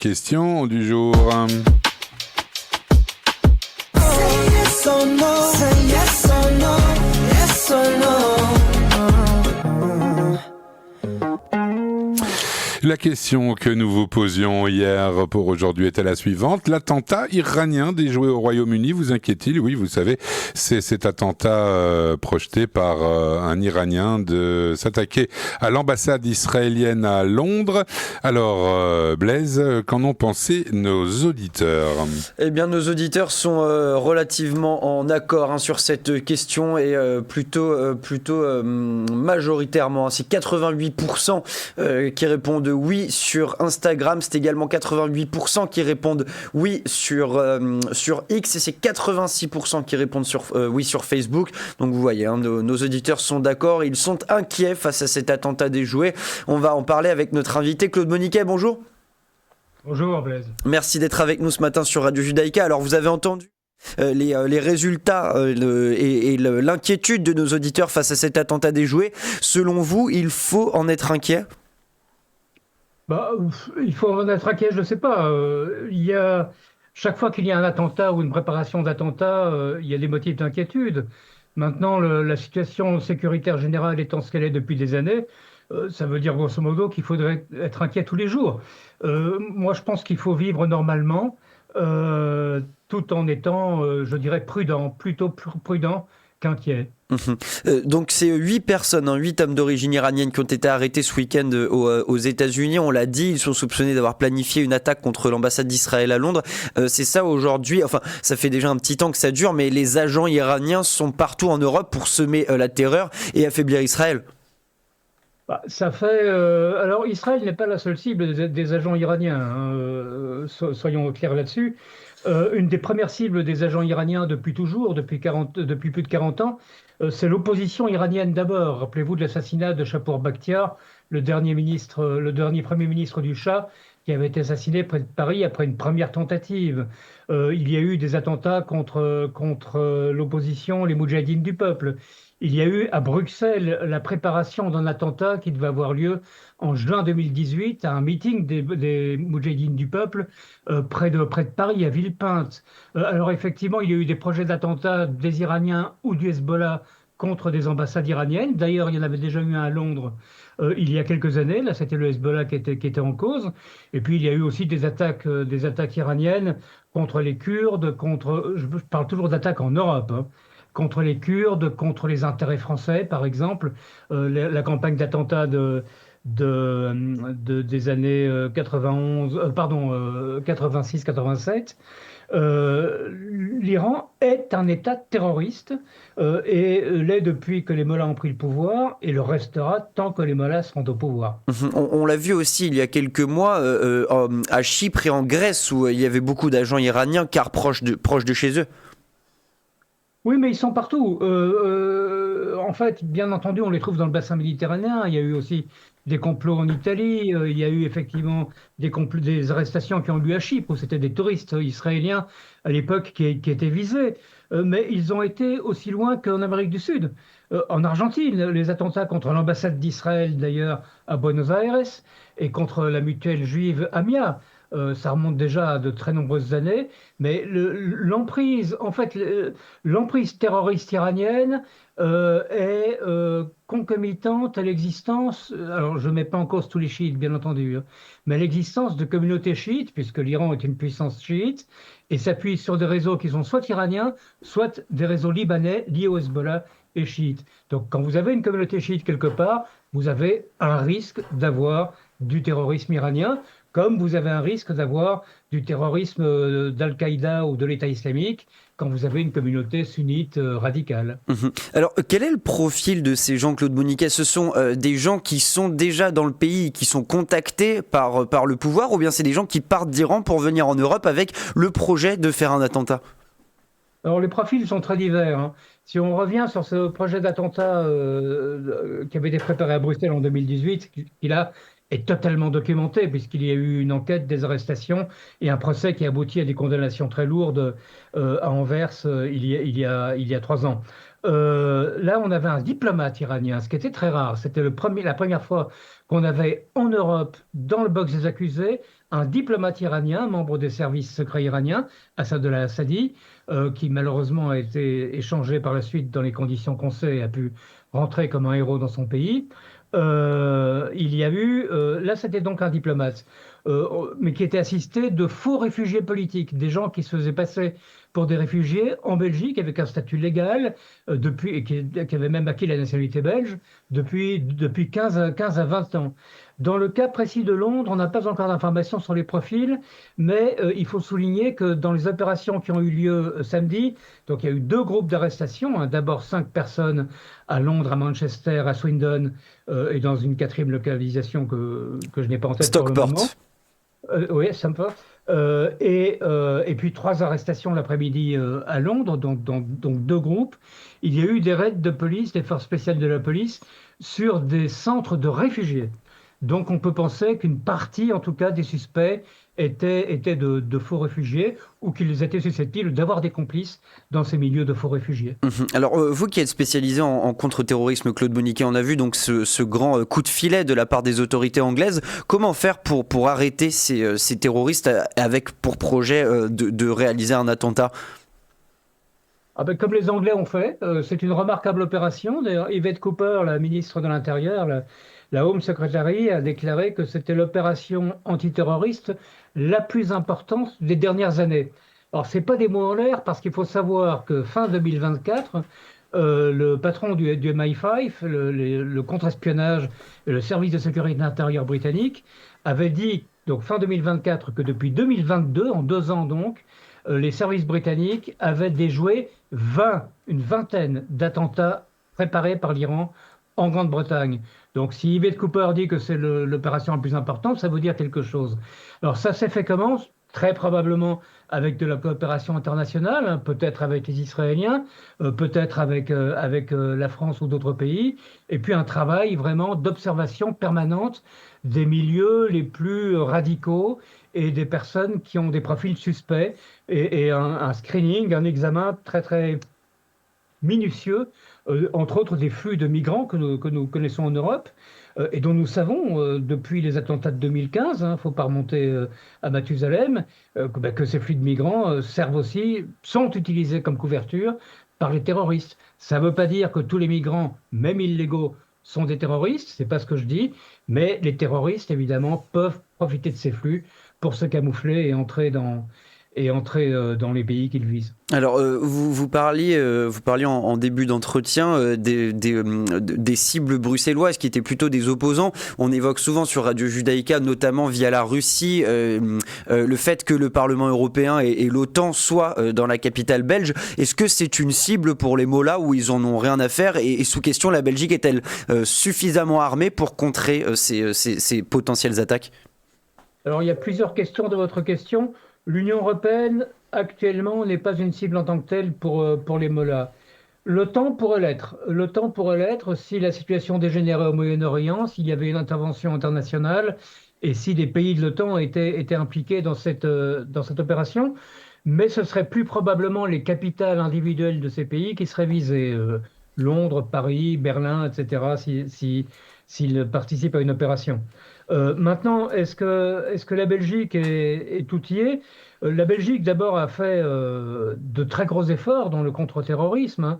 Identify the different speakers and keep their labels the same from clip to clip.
Speaker 1: Question du jour.
Speaker 2: Say yes or no, say yes or no, yes or no.
Speaker 1: La question que nous vous posions hier pour aujourd'hui était la suivante. L'attentat iranien déjoué au Royaume-Uni vous inquiète-t-il ? Oui, vous savez, c'est cet attentat projeté par un Iranien de s'attaquer à l'ambassade israélienne à Londres. Alors, Blaise, qu'en ont pensé nos auditeurs ?
Speaker 3: Eh bien, nos auditeurs sont relativement en accord sur cette question et plutôt majoritairement. C'est 88% qui répondent oui sur Instagram. C'est également 88% qui répondent oui sur X et c'est 86% qui répondent oui sur Facebook. Donc vous voyez, nos auditeurs sont d'accord. Ils sont inquiets face à cet attentat déjoué. On va en parler avec notre invité Claude Moniquet. Bonjour.
Speaker 4: Bonjour Blaise.
Speaker 3: Merci d'être avec nous ce matin sur Radio Judaïka. Alors vous avez entendu les résultats et l'inquiétude de nos auditeurs face à cet attentat déjoué. Selon vous, il faut en être inquiet ?
Speaker 4: Il faut en être inquiet, je ne sais pas. Chaque fois qu'il y a un attentat ou une préparation d'attentat, il y a des motifs d'inquiétude. Maintenant, la situation sécuritaire générale étant ce qu'elle est depuis des années, ça veut dire grosso modo qu'il faudrait être inquiet tous les jours. Moi, je pense qu'il faut vivre normalement, tout en étant, je dirais, plutôt prudent qu'inquiet.
Speaker 3: Donc c'est 8 personnes, 8 hommes d'origine iranienne qui ont été arrêtés ce week-end aux États-Unis. On l'a dit, ils sont soupçonnés d'avoir planifié une attaque contre l'ambassade d'Israël à Londres. C'est ça aujourd'hui, enfin ça fait déjà un petit temps que ça dure, mais les agents iraniens sont partout en Europe pour semer la terreur et affaiblir Israël.
Speaker 4: Ça fait. Alors, Israël n'est pas la seule cible des agents iraniens, soyons clairs là-dessus. Une des premières cibles des agents iraniens depuis toujours, depuis plus de 40 ans, c'est l'opposition iranienne d'abord. Rappelez-vous de l'assassinat de Chapour Bakhtiar, le dernier premier ministre du Shah, qui avait été assassiné près de Paris après une première tentative. Il y a eu des attentats contre l'opposition, les Moudjahidines du peuple. Il y a eu à Bruxelles la préparation d'un attentat qui devait avoir lieu en juin 2018 à un meeting des Moudjahidines du peuple près de Paris, à Villepinte. Alors effectivement, il y a eu des projets d'attentats des Iraniens ou du Hezbollah contre des ambassades iraniennes. D'ailleurs, il y en avait déjà eu un à Londres il y a quelques années. Là, c'était le Hezbollah qui était en cause. Et puis, il y a eu aussi des attaques iraniennes contre les Kurdes, je parle toujours d'attaques en Europe, contre les Kurdes, contre les intérêts français, par exemple. La campagne d'attentats des années 86-87. L'Iran est un État terroriste et l'est depuis que les mollahs ont pris le pouvoir et le restera tant que les mollahs seront au pouvoir.
Speaker 3: On l'a vu aussi il y a quelques mois à Chypre et en Grèce où il y avait beaucoup d'agents iraniens car proches de chez eux.
Speaker 4: Oui, mais ils sont partout. En fait, bien entendu, on les trouve dans le bassin méditerranéen. Il y a eu aussi des complots en Italie. Il y a eu effectivement des arrestations qui ont eu lieu à Chypre, où c'était des touristes israéliens à l'époque qui étaient visés. Mais ils ont été aussi loin qu'en Amérique du Sud. En Argentine, les attentats contre l'ambassade d'Israël, d'ailleurs, à Buenos Aires, et contre la mutuelle juive Amia. Ça remonte déjà à de très nombreuses années, mais l'emprise terroriste iranienne est concomitante à l'existence, alors je ne mets pas en cause tous les chiites bien entendu, mais à l'existence de communautés chiites, puisque l'Iran est une puissance chiite, et s'appuie sur des réseaux qui sont soit iraniens, soit des réseaux libanais liés au Hezbollah et chiites. Donc quand vous avez une communauté chiite quelque part, vous avez un risque d'avoir du terrorisme iranien, comme vous avez un risque d'avoir du terrorisme d'Al-Qaïda ou de l'État islamique quand vous avez une communauté sunnite radicale.
Speaker 3: Alors, quel est le profil de ces gens, Claude Moniquet ? Ce sont des gens qui sont déjà dans le pays, qui sont contactés par le pouvoir, ou bien c'est des gens qui partent d'Iran pour venir en Europe avec le projet de faire un attentat ?
Speaker 4: Alors, les profils sont très divers. Si on revient sur ce projet d'attentat qui avait été préparé à Bruxelles en 2018, qui là est totalement documenté puisqu'il y a eu une enquête, des arrestations et un procès qui aboutit à des condamnations très lourdes à Anvers il y a 3 ans. Là, on avait un diplomate iranien, ce qui était très rare. C'était la première fois qu'on avait en Europe, dans le box des accusés, un diplomate iranien, membre des services secrets iraniens, Assadollah Assadi, qui malheureusement a été échangé par la suite dans les conditions qu'on sait et a pu rentrer comme un héros dans son pays. Il y a eu, là c'était donc un diplomate, mais qui était assisté de faux réfugiés politiques, des gens qui se faisaient passer pour des réfugiés en Belgique avec un statut légal, et qui avaient même acquis la nationalité belge depuis 15 à 20 ans. Dans le cas précis de Londres, on n'a pas encore d'informations sur les profils, mais il faut souligner que dans les opérations qui ont eu lieu samedi, donc il y a eu 2 groupes d'arrestations, hein. D'abord 5 personnes à Londres, à Manchester, à Swindon, et dans une 4e localisation que je n'ai pas en tête pour le moment. Oui, Stamford. Et puis 3 arrestations l'après-midi à Londres, donc 2 groupes. Il y a eu des raids de police, des forces spéciales de la police, sur des centres de réfugiés. Donc on peut penser qu'une partie, en tout cas, des suspects étaient de faux réfugiés ou qu'ils étaient susceptibles d'avoir des complices dans ces milieux de faux réfugiés.
Speaker 3: Alors vous qui êtes spécialisé en contre-terrorisme, Claude Bonniquet, on a vu donc ce grand coup de filet de la part des autorités anglaises. Comment faire pour arrêter ces terroristes avec pour projet de réaliser un attentat ?
Speaker 4: Comme les Anglais ont fait, c'est une remarquable opération. D'ailleurs, Yvette Cooper, la ministre de l'Intérieur, la Home Secretary, a déclaré que c'était l'opération antiterroriste la plus importante des dernières années. Alors, ce n'est pas des mots en l'air, parce qu'il faut savoir que fin 2024, le patron du MI5, le contre-espionnage et le service de sécurité intérieure britannique, avait dit, donc fin 2024, que depuis 2022, en 2 ans donc, les services britanniques avaient déjoué une vingtaine d'attentats préparés par l'Iran en Grande-Bretagne. Donc si Yvette Cooper dit que c'est l'opération la plus importante, ça veut dire quelque chose. Alors ça s'est fait comment ? Très probablement avec de la coopération internationale, hein, peut-être avec les Israéliens, peut-être avec la France ou d'autres pays, et puis un travail vraiment d'observation permanente des milieux les plus radicaux et des personnes qui ont des profils suspects, et un screening, un examen très très minutieux, entre autres des flux de migrants que nous connaissons en Europe, et dont nous savons depuis les attentats de 2015, il ne faut pas remonter à Mathusalem, que ces flux de migrants sont utilisés comme couverture par les terroristes. Ça ne veut pas dire que tous les migrants, même illégaux, sont des terroristes, c'est pas ce que je dis, mais les terroristes, évidemment, peuvent profiter de ces flux pour se camoufler et entrer dans les pays qu'ils visent.
Speaker 3: Alors, vous parliez en début d'entretien des cibles bruxelloises qui étaient plutôt des opposants. On évoque souvent sur Radio Judaïka, notamment via la Russie, le fait que le Parlement européen et l'OTAN soient dans la capitale belge. Est-ce que c'est une cible pour les mollahs où ils en ont rien à faire ? Et sous question, la Belgique est-elle suffisamment armée pour contrer ces potentielles attaques ?
Speaker 4: Alors, il y a plusieurs questions de votre question. L'Union européenne, actuellement, n'est pas une cible en tant que telle pour les mollahs. L'OTAN pourrait l'être. L'OTAN pourrait l'être si la situation dégénérait au Moyen-Orient, s'il y avait une intervention internationale et si des pays de l'OTAN étaient impliqués dans cette opération. Mais ce serait plus probablement les capitales individuelles de ces pays qui seraient visées. Londres, Paris, Berlin, etc., s'ils participent à une opération. Maintenant, est-ce que la Belgique est outillée ? La Belgique, d'abord, a fait de très gros efforts dans le contre-terrorisme,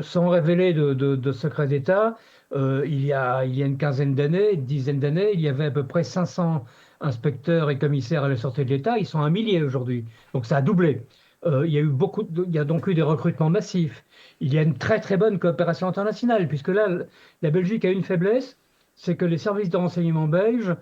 Speaker 4: sans révéler de secrets d'État. Il y a une quinzaine d'années, une dizaine d'années, il y avait à peu près 500 inspecteurs et commissaires à la sûreté de l'État. Ils sont 1 millier aujourd'hui, donc ça a doublé. Il y a donc eu des recrutements massifs. Il y a une très très bonne coopération internationale, puisque là, la Belgique a une faiblesse, c'est que les services de renseignement belges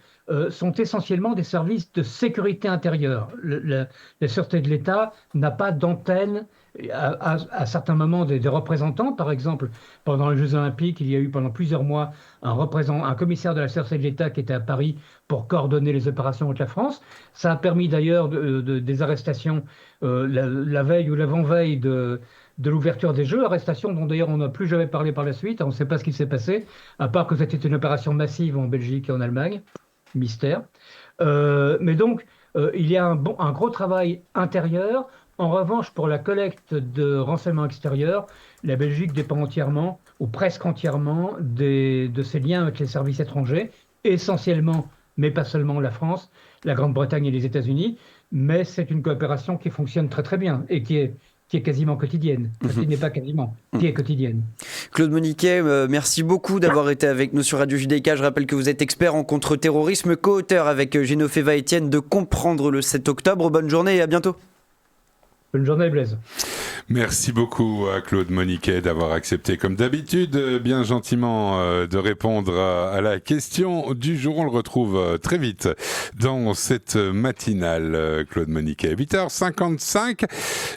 Speaker 4: sont essentiellement des services de sécurité intérieure. La sûreté de l'État n'a pas d'antenne. À certains moments, des représentants, par exemple, pendant les Jeux Olympiques, il y a eu pendant plusieurs mois un commissaire de la sûreté de l'État qui était à Paris pour coordonner les opérations avec la France. Ça a permis d'ailleurs des arrestations la veille ou l'avant-veille de l'ouverture des Jeux, arrestation dont d'ailleurs on n'a plus jamais parlé par la suite, on ne sait pas ce qui s'est passé, à part que c'était une opération massive en Belgique et en Allemagne, mystère. Mais donc, il y a un gros travail intérieur. En revanche, pour la collecte de renseignements extérieurs, la Belgique dépend entièrement, ou presque entièrement, de ses liens avec les services étrangers, essentiellement, mais pas seulement la France. la Grande-Bretagne et les États-Unis, mais c'est une coopération qui fonctionne très très bien et qui est quasiment quotidienne, qui n'est pas quasiment, qui est quotidienne.
Speaker 3: Claude Moniquet, merci beaucoup d'avoir été avec nous sur Radio JDK. Je rappelle que vous êtes expert en contre-terrorisme, co-auteur avec Génoféva Etienne de Comprendre le 7 octobre. Bonne journée et à bientôt.
Speaker 4: Bonne journée Blaise.
Speaker 1: Merci beaucoup à Claude Moniquet d'avoir accepté, comme d'habitude, bien gentiment, de répondre à la question du jour. On le retrouve très vite dans cette matinale, Claude Moniquet. 8h55.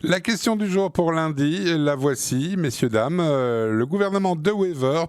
Speaker 1: La question du jour pour lundi, la voici, messieurs, dames. Le gouvernement de Wever